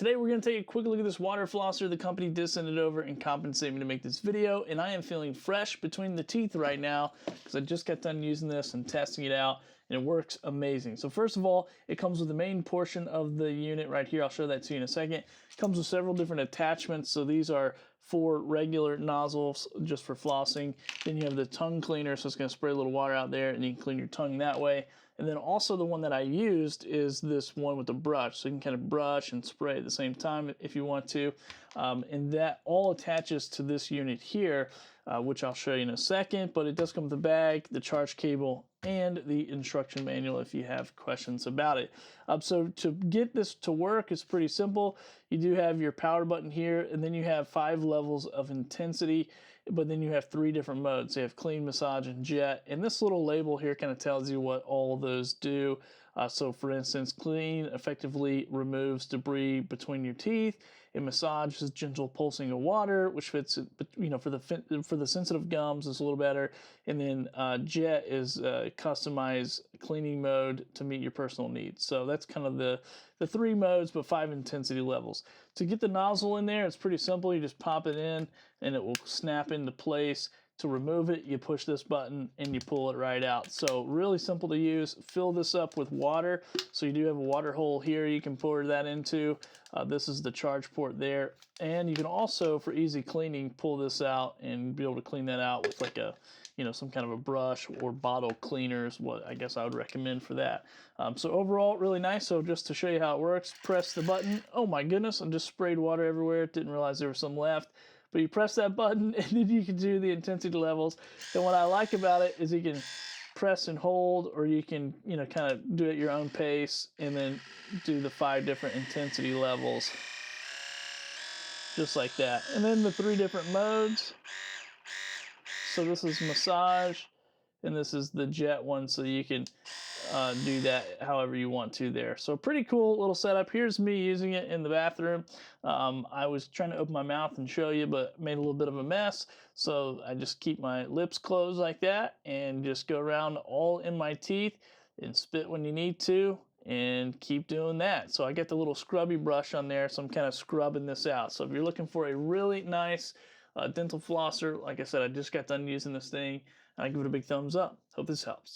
Today we're going to take a quick look at this water flosser. The company did send it over and compensate me to make this video, and I am feeling fresh between the teeth right now because I just got done using this and testing it out, and it works amazing. So first of all, it comes with the main portion of the unit right here. I'll show that to you in a second. It comes with several different attachments. So these are 4 regular nozzles just for flossing. Then you have the tongue cleaner, so it's going to spray a little water out there and you can clean your tongue that way. And then also the one that I used is this one with the brush, so you can kind of brush and spray at the same time if you want to. And that all attaches to this unit here, which I'll show you in a second, but it does come with a bag, the charge cable, and the instruction manual if you have questions about it. So to get this to work, it's pretty simple. You do have your power button here, and then you have 5 levels of intensity, but then you have 3 different modes. So you have clean, massage, and jet. And this little label here kind of tells you what all those do. So for instance, clean effectively removes debris between your teeth. And massage is gentle pulsing of water, which fits, for the sensitive gums is a little better. And then jet is customized cleaning mode to meet your personal needs. So that's kind of the 3 modes, but 5 intensity levels. To get the nozzle in there, it's pretty simple. You just pop it in and it will snap into place. To remove it, you push this button and you pull it right out. So really simple to use. Fill this up with water. So you do have a water hole here you can pour that into. This is the charge port there. And you can also, for easy cleaning, pull this out and be able to clean that out with like a, some kind of a brush or bottle cleaner is what I guess I would recommend for that. So overall, really nice. So just to show you how it works, press the button. Oh my goodness, I just sprayed water everywhere. Didn't realize there was some left. But you press that button and then you can do the intensity levels. And what I like about it is you can press and hold, or you can, kind of do it at your own pace and then do the 5 different intensity levels. Just like that. And then the 3 different modes. So this is massage and this is the jet one, so you can do that however you want to there. So pretty cool little setup. Here's me using it in the bathroom. I was trying to open my mouth and show you, but made a little bit of a mess. So I just keep my lips closed like that and just go around all in my teeth and spit when you need to and keep doing that. So I got the little scrubby brush on there, so I'm kind of scrubbing this out. So if you're looking for a really nice dental flosser, like I said, I just got done using this thing. I give it a big thumbs up. Hope this helps.